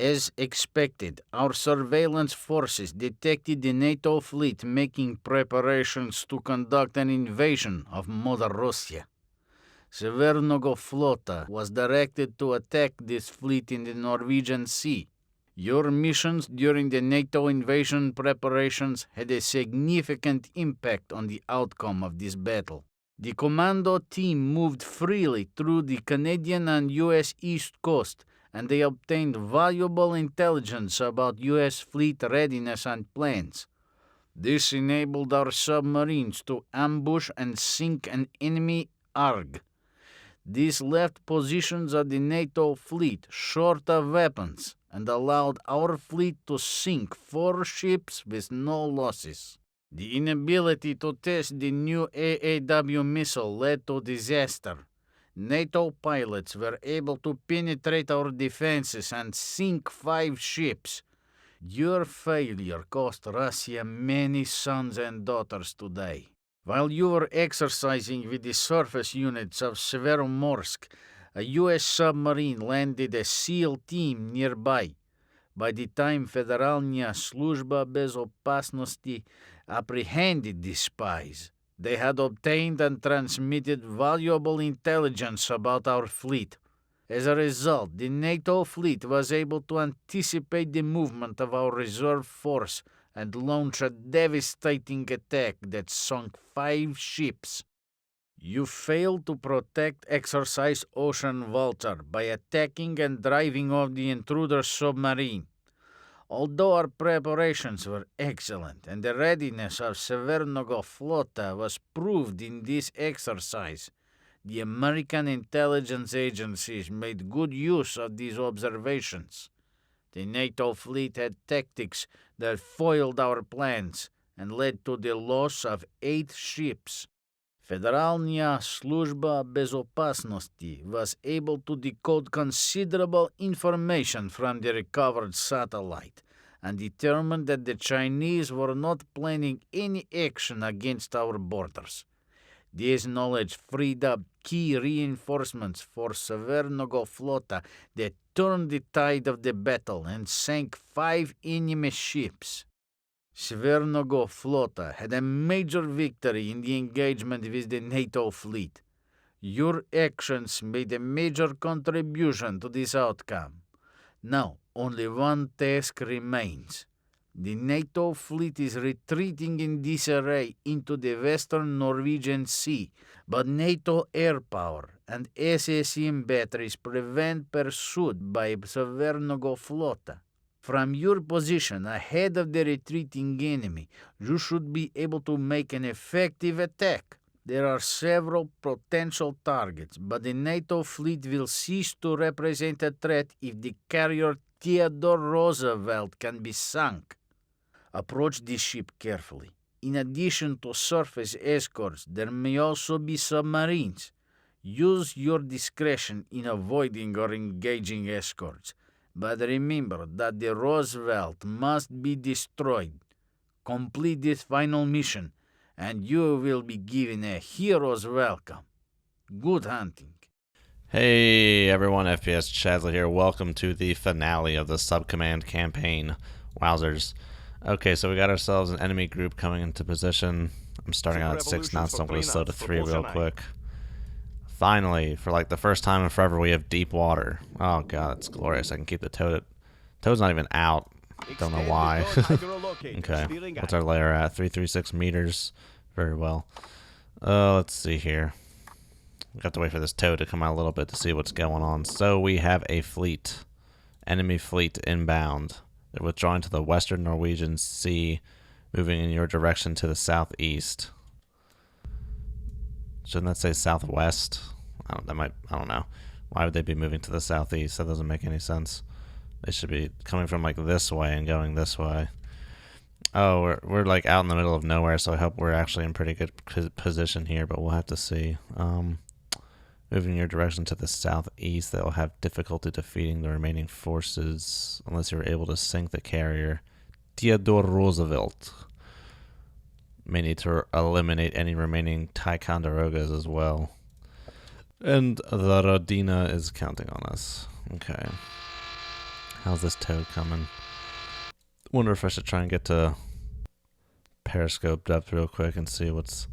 As expected, our surveillance forces detected the NATO fleet making preparations to conduct an invasion of Mother Russia. Severnogo Flota was directed to attack this fleet in the Norwegian Sea. Your missions during the NATO invasion preparations had a significant impact on the outcome of this battle. The commando team moved freely through the Canadian and U.S. East Coast, and they obtained valuable intelligence about U.S. fleet readiness and plans. This enabled our submarines to ambush and sink an enemy ARG. This left positions of the NATO fleet short of weapons and allowed our fleet to sink 4 ships with no losses. The inability to test the new AAW missile led to disaster. NATO pilots were able to penetrate our defenses and sink 5 ships. Your failure cost Russia many sons and daughters today. While you were exercising with the surface units of Severomorsk, a U.S. submarine landed a SEAL team nearby. By the time Federalная Служба Безопасности apprehended the spies, they had obtained and transmitted valuable intelligence about our fleet. As a result, the NATO fleet was able to anticipate the movement of our reserve force and launch a devastating attack that sunk 5 ships. You failed to protect Exercise Ocean Vulture by attacking and driving off the intruder submarine. Although our preparations were excellent and the readiness of Severnogo Flota was proved in this exercise, the American intelligence agencies made good use of these observations. The NATO fleet had tactics that foiled our plans and led to the loss of 8 ships. Federalная Служба Безопасности was able to decode considerable information from the recovered satellite and determined that the Chinese were not planning any action against our borders. This knowledge freed up key reinforcements for Severnogo Flota that turned the tide of the battle and sank 5 enemy ships. Severnogo Flota had a major victory in the engagement with the NATO fleet. Your actions made a major contribution to this outcome. Now, only one task remains. The NATO fleet is retreating in disarray into the western Norwegian Sea, but NATO air power and SSM batteries prevent pursuit by Severnogo Flota. From your position ahead of the retreating enemy, you should be able to make an effective attack. There are several potential targets, but the NATO fleet will cease to represent a threat if the carrier Theodore Roosevelt can be sunk. Approach this ship carefully. In addition to surface escorts, there may also be submarines. Use your discretion in avoiding or engaging escorts. But remember that the Roosevelt must be destroyed. Complete this final mission, and you will be given a hero's welcome. Good hunting. Hey everyone, FPS Chazla here. Welcome to the finale of the Subcommand campaign. Wowzers. Okay, so we got ourselves an enemy group coming into position. I'm starting out at 6 knots, so I'm going to slow to 3 real quick. Finally, for like the first time in forever, we have deep water. Oh god, it's glorious. I can keep the toad. Toad's not even out. Don't know why. Okay, what's our layer at? 336 meters. Very well. Let's see here. We have to wait for this toad to come out a little bit to see what's going on. So we have a fleet. Enemy fleet inbound. They're withdrawing to the western Norwegian Sea, moving in your direction to the southeast. Shouldn't that say southwest? I don't know. Why would they be moving to the southeast? That doesn't make any sense. They should be coming from like this way and going this way. Oh, we're like out in the middle of nowhere, so I hope we're actually in pretty good position here, but we'll have to see. Moving your direction to the southeast, they'll have difficulty defeating the remaining forces unless you're able to sink the carrier Theodore Roosevelt. May need to eliminate any remaining ticonderogas as well. And the Rodina is counting on us. Okay. How's this toad coming? Wonder if I should try and get to periscope depth real quick and see what's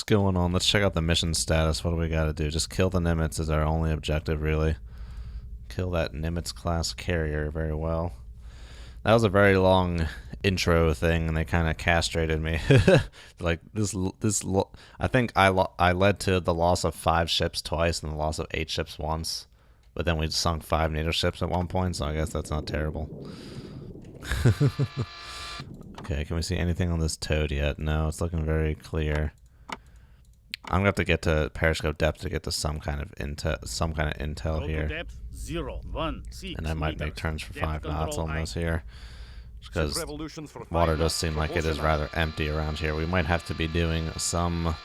going on. Let's check out the mission status. What do we got to do? Just kill the Nimitz is our only objective, really. Kill that Nimitz-class carrier very well. That was a very long intro thing, and they kind of castrated me. Like I think I led to the loss of 5 ships twice and the loss of 8 ships once. But then we sunk 5 NATO ships at one point, so I guess that's not terrible. Okay, can we see anything on this toad yet? No, it's looking very clear. I'm gonna have to get to periscope depth to get to some kind of intel here. Depth 016 And I might make meters. turns for Depth 5 knots control on this here, because water does seem like it is rather empty around here. We might have to be doing some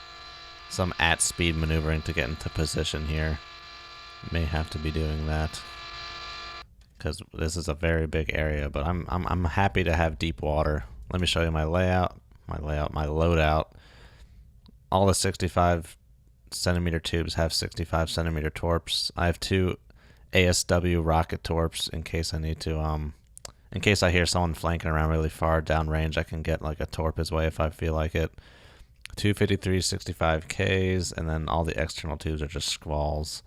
at speed maneuvering to get into position here. May have to be doing that, because this is a very big area, but I'm happy to have deep water. Let me show you my loadout. All the 65 centimeter tubes have 65 centimeter torps. I have 2 ASW rocket torps in case I need to, in case I hear someone flanking around really far downrange, I can get like a torp his way if I feel like it. 253 65Ks, and then all the external tubes are just squalls,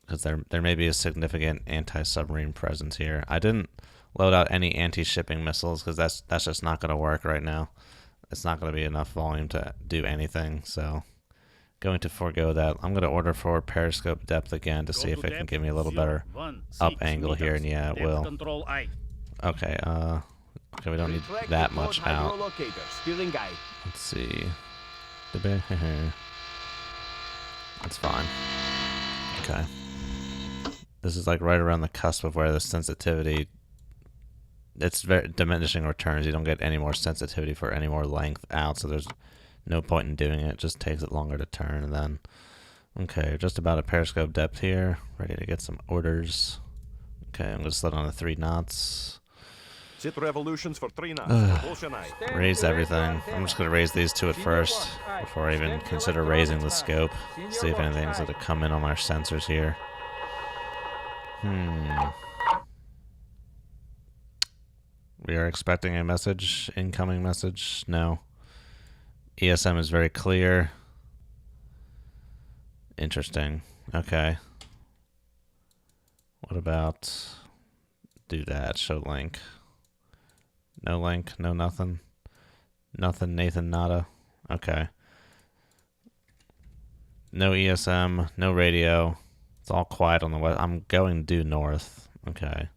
because there may be a significant anti-submarine presence here. I didn't load out any anti-shipping missiles because that's just not going to work right now. It's not going to be enough volume to do anything, so going to forego that. I'm going to order for periscope depth again to see if it can give me a little better up angle here, and yeah, it will. Okay, okay, we don't need that much out. Let's see. That's fine. Okay. This is like right around the cusp of where the sensitivity, it's very diminishing returns. You don't get any more sensitivity for any more length out, so there's no point in doing it. It just takes it longer to turn. And then, okay, just about a periscope depth here. Ready to get some orders. Okay, I'm going to slid on the 3 knots. Sit revolutions for 3 knots. Raise everything. I'm just going to raise these 2 at first before I even consider raising the scope. See if anything's going to come in on our sensors here. We are expecting a message. Incoming message. No. ESM is very clear. Interesting. Okay. What about do that? Show link. No link. No nothing. Nothing. Nathan nada. Okay. No ESM. No radio. It's all quiet on the west. I'm going due north. Okay.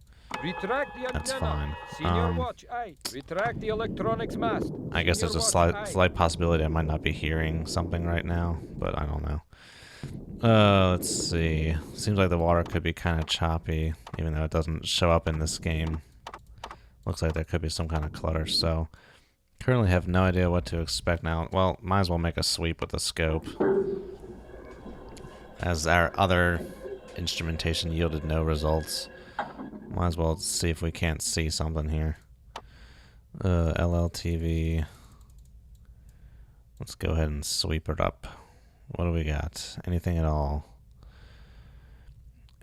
Retract the That's antenna. fine. Senior watch, aye. Retract the electronics mast. I guess there's a slight possibility I might not be hearing something right now, but I don't know. Let's see. Seems like the water could be kind of choppy, even though it doesn't show up in this game. Looks like there could be some kind of clutter, so currently have no idea what to expect now. Well, might as well make a sweep with the scope, as our other instrumentation yielded no results. Might as well see if we can't see something here. LLTV. Let's go ahead and sweep it up. What do we got? Anything at all?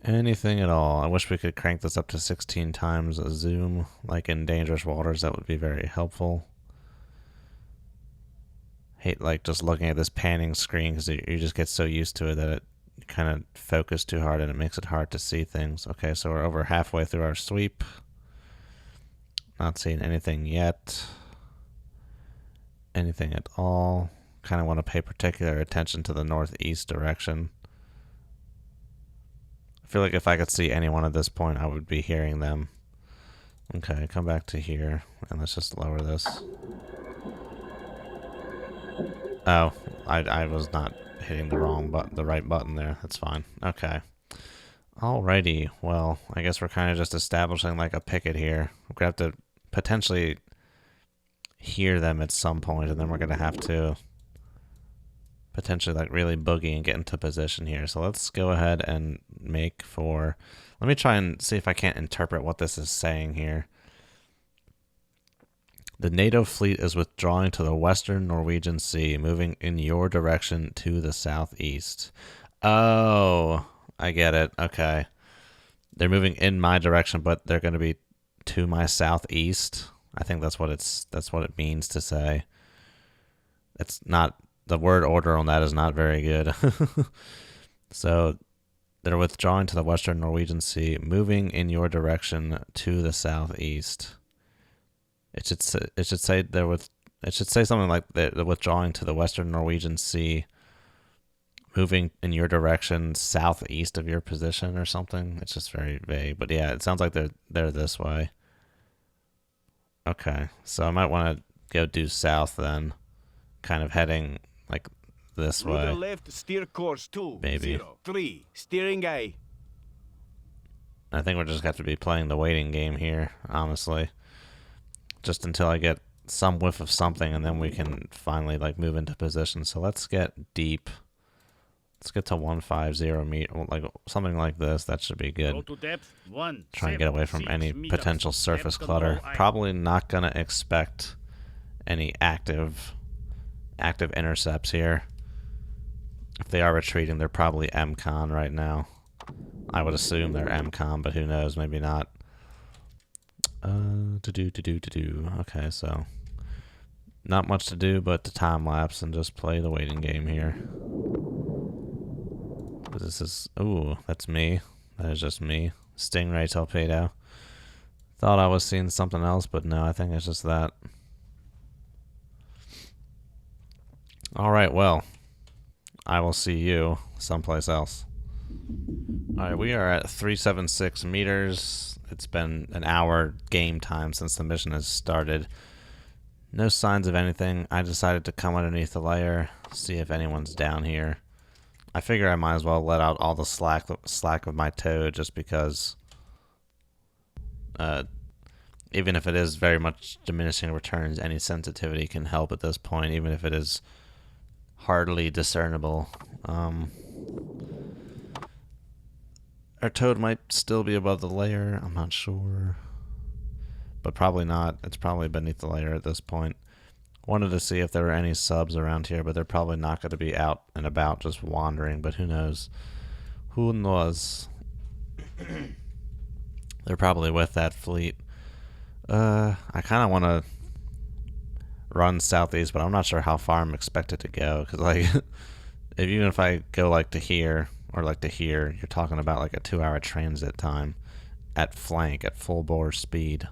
Anything at all. I wish we could crank this up to 16 times a zoom, like in dangerous waters. That would be very helpful. Hate like just looking at this panning screen, because you just get so used to it that it kind of focus too hard and it makes it hard to see things. Okay, so we're over halfway through our sweep. Not seeing anything yet. Anything at all. Kind of want to pay particular attention to the northeast direction. I feel like if I could see anyone at this point, I would be hearing them. Okay, come back to here, and let's just lower this. Oh, I was not hitting the right button there. That's fine. Okay. Alrighty. Well, I guess we're kind of just establishing like a picket here. We're gonna have to potentially hear them at some point, and then we're gonna have to potentially like really boogie and get into position here. So let's go ahead and make for... Let me try and see if I can't interpret what this is saying here. The NATO fleet is withdrawing to the western Norwegian Sea, moving in your direction to the southeast. Oh, I get it. Okay. they're moving in my direction, but they're going to be to my southeast. I think that's what it means to say. It's not, the word order on that is not very good. So they're withdrawing to the Western Norwegian Sea, moving in your direction to the southeast. It should say it should say something like they're withdrawing to the Western Norwegian Sea, moving in your direction southeast of your position or something. It's just very vague, but yeah, it sounds like they're this way. Okay, so I might want to go due south then, kind of heading like this way. Rudder left, steer course 203, steering A. I think we're just got to be playing the waiting game here, honestly. Just until I get some whiff of something, and then we can finally like move into position. So let's get deep. Let's get to 150 meter, like something like this. That should be good. Go to depth 1. Try and get away from any potential surface clutter. Probably not gonna expect any active intercepts here. If they are retreating, they're probably MCON right now. I would assume they're MCON, but who knows? Maybe not. Okay, so not much to do but to time lapse and just play the waiting game here. This is, ooh, that's me. That is just me. Stingray torpedo. Thought I was seeing something else, but no, I think it's just that. Alright, well, I will see you someplace else. Alright, we are at 376 meters. It's been an hour game time since the mission has started. No signs of anything. I decided to come underneath the layer, see if anyone's down here. I figure I might as well let out all the slack of my tow, just because even if it is very much diminishing returns, any sensitivity can help at this point, even if it is hardly discernible. Our toad might still be above the layer, I'm not sure. But probably not. It's probably beneath the layer at this point. Wanted to see if there were any subs around here, but they're probably not going to be out and about just wandering, but who knows? Who knows? They're probably with that fleet. I kind of want to run southeast, but I'm not sure how far I'm expected to go, because like, even if I go like to here, or like to here, you're talking about like a 2-hour transit time at flank, at full bore speed.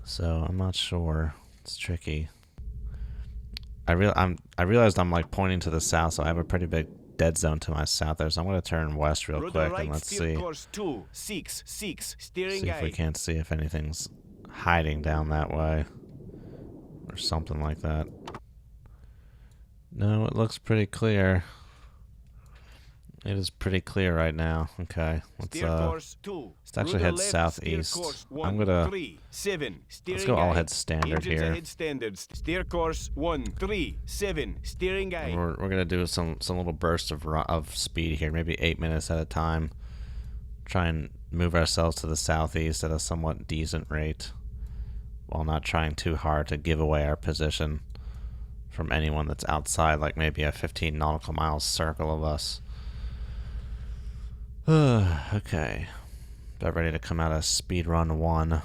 So I'm not sure. It's tricky. I realized I'm like pointing to the south, so I have a pretty big dead zone to my south there. So I'm going to turn west real quick and let's see. See if we can't see if anything's hiding down that way or something like that. No, it looks pretty clear. It is pretty clear right now. Okay, let's actually head southeast. I'm gonna let's go all head standard here. Steer course 137, steering A. We're gonna do some little bursts of speed here, maybe 8 minutes at a time. Try and move ourselves to the southeast at a somewhat decent rate, while not trying too hard to give away our position from anyone that's outside, like maybe a 15 nautical miles circle of us. Okay. About ready to come out of speed run 1,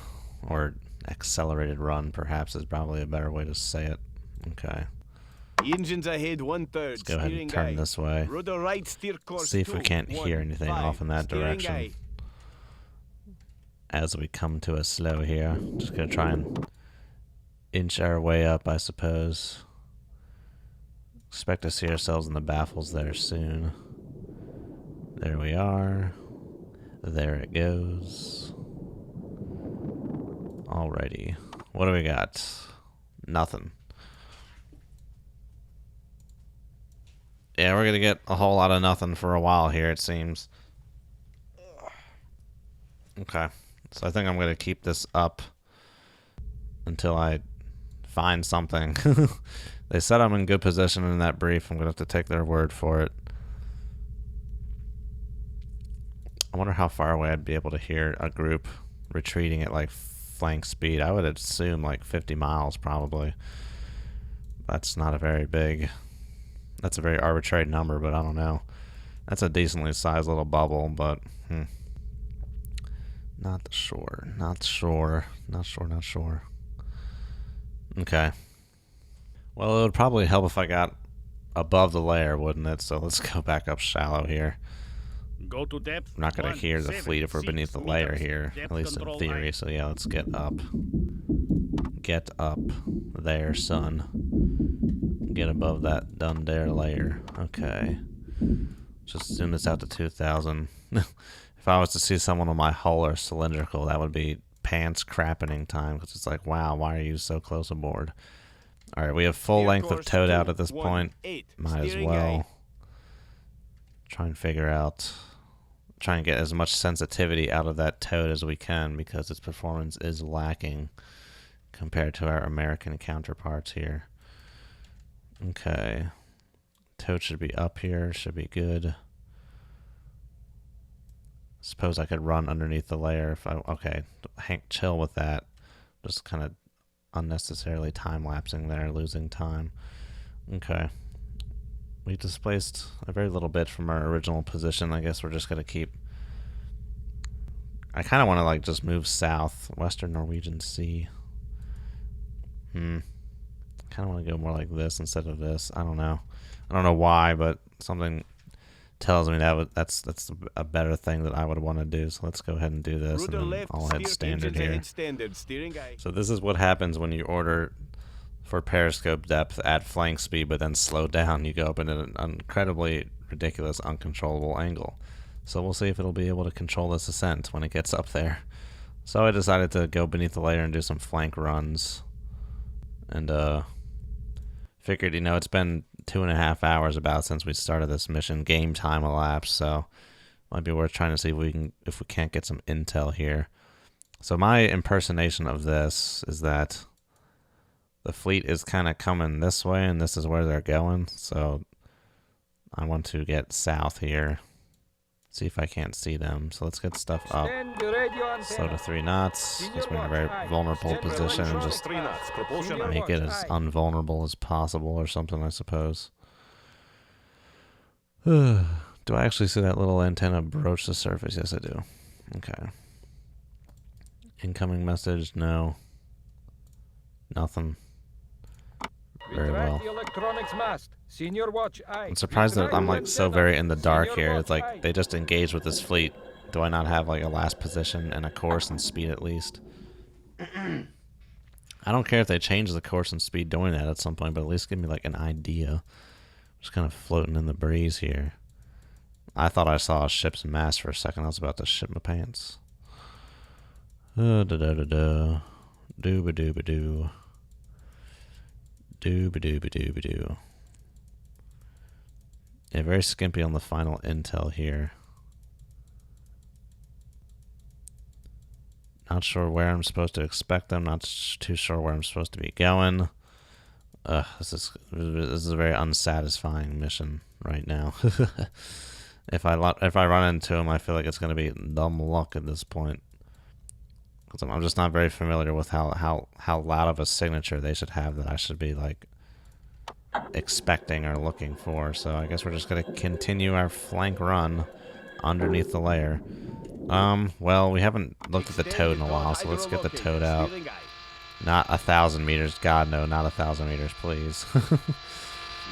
or accelerated run, perhaps is probably a better way to say it. Okay. Engines ahead 1/3. Let's go ahead and turn this way. Rudder right, steer course See if we can't hear anything off in that direction. As we come to a slow here. Just gonna try and inch our way up, I suppose. Expect to see ourselves in the baffles there soon. There we are. There it goes. Alrighty. What do we got? Nothing. Yeah, we're gonna get a whole lot of nothing for a while here, it seems. Okay. So I think I'm gonna keep this up until I find something. They said I'm in good position in that brief. I'm gonna have to take their word for it. I wonder how far away I'd be able to hear a group retreating at like flank speed. I would assume like 50 miles probably. That's not a very big, that's a very arbitrary number, but I don't know. That's a decently sized little bubble, but Not sure. Not sure. Okay. Well, it would probably help if I got above the layer, wouldn't it? So let's go back up shallow here. Go to depth. I'm not going to hear the fleet if we're beneath the layer here, at least in theory. So yeah, let's get up. Get up there, son. Get above that dare layer. Okay. Just zoom this out to 2,000. If I was to see someone on my hull or cylindrical, that would be pants crappening time, because it's like, wow, why are you so close aboard? All right, we have full length of towed out at this point. Might as well try and figure out, try and get as much sensitivity out of that towed as we can, because its performance is lacking compared to our American counterparts here. Okay, towed should be up here, should be good. Suppose I could run underneath the layer if I, okay, Hank, chill with that. Just kind of unnecessarily time-lapsing there, losing time. Okay. We displaced a very little bit from our original position. I guess we're just going to keep... I kind of want to, like, just move south. Western Norwegian Sea. Kind of want to go more like this instead of this. I don't know. I don't know why, but something tells me that that's a better thing that I would want to do. So let's go ahead and do this, and then I'll head standard here. So this is what happens when you order for periscope depth at flank speed, but then slow down. You go up in an incredibly ridiculous, uncontrollable angle. So we'll see if it'll be able to control this ascent when it gets up there. So I decided to go beneath the layer and do some flank runs. And figured, you know, it's been 2.5 hours about since we started this mission. Game time elapsed, so might be worth trying to see if we can't get some intel here. So my impersonation of this is that the fleet is kind of coming this way, and this is where they're going. So I want to get south here, see if I can't see them. So let's get stuff up. Slow to 3 knots. Guess we're in a very vulnerable position, and just make it as unvulnerable as possible or something, I suppose. Do I actually see that little antenna broach the surface? Yes, I do. Okay. Incoming message? No. Nothing. Very well. I'm surprised that I'm like so very in the dark here. It's like they just engaged with this fleet. Do I not have like a last position and a course and speed at least? I don't care if they change the course and speed doing that at some point, but at least give me like an idea. Just kind of floating in the breeze here. I thought I saw a ship's mast for a second. I was about to shit my pants. Da-da-da-da. Dooba-dooba-doo. Dooba-dooba-dooba-doo. Yeah, very skimpy on the final intel here. Not sure where I'm supposed to expect them. Not too sure where I'm supposed to be going. This is a very unsatisfying mission right now. If I run into them, I feel like it's going to be dumb luck at this point. Because I'm just not very familiar with how loud of a signature they should have that I should be like expecting or looking for. So I guess we're just going to continue our flank run underneath the layer. Well, we haven't looked at the toad in a while, so let's get the toad out. Not 1,000 meters. God, no, not 1,000 meters, please.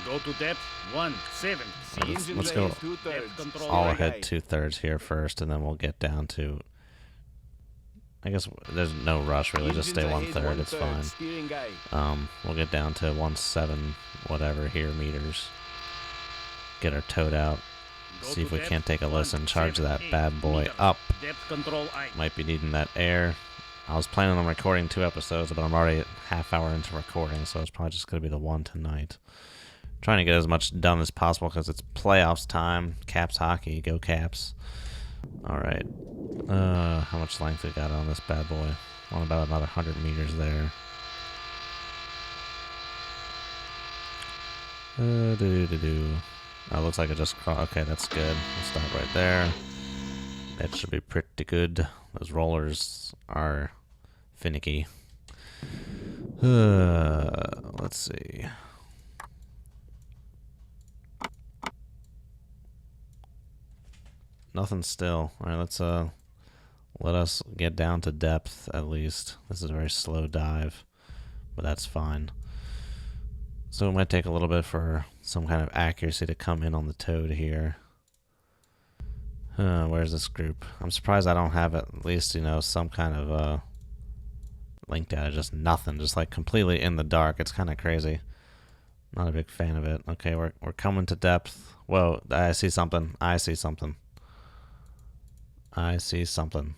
Go to depth 1-7. Let's go all ahead 2/3 here first, and then we'll get down to... I guess there's no rush, really. Just stay 1/3. It's fine. We'll get down to 1.7 whatever here meters. Get our toad out. See if we can't take a listen. Charge that bad boy up. Might be needing that air. I was planning on recording 2 episodes, but I'm already half hour into recording, so it's probably just going to be the one tonight. Trying to get as much done as possible because it's playoffs time. Caps hockey. Go Caps. Alright. How much length we got on this bad boy? On about another 100 meters there. Oh, looks like it just crossed. Okay, that's good. We'll stop right there. That should be pretty good. Those rollers are finicky. Let's see. Nothing still. All right, let us get down to depth at least. This is a very slow dive, but that's fine. So it might take a little bit for some kind of accuracy to come in on the toad here. Where's this group? I'm surprised I don't have at least, you know, some kind of link data. Just nothing. Just like completely in the dark. It's kind of crazy. Not a big fan of it. Okay, we're coming to depth. Whoa, I see something. I see something. I see something.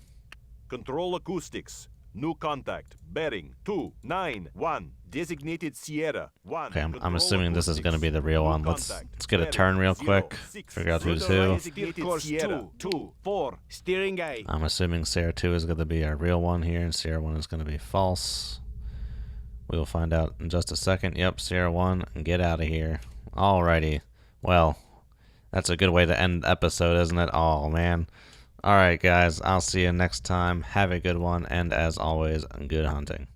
Control acoustics. New contact. Bearing 291. Designated Sierra 1. Okay, I'm assuming this is going to be the real one. Let's get a turn real quick. Figure out who's who. Sierra 2-4. Steering eye. I'm assuming Sierra 2 is going to be our real one here, and Sierra 1 is going to be false. We will find out in just a second. Yep, Sierra 1, get out of here. Alrighty. Well, that's a good way to end the episode, isn't it? Oh, man. Alright, guys. I'll see you next time. Have a good one, and as always, good hunting.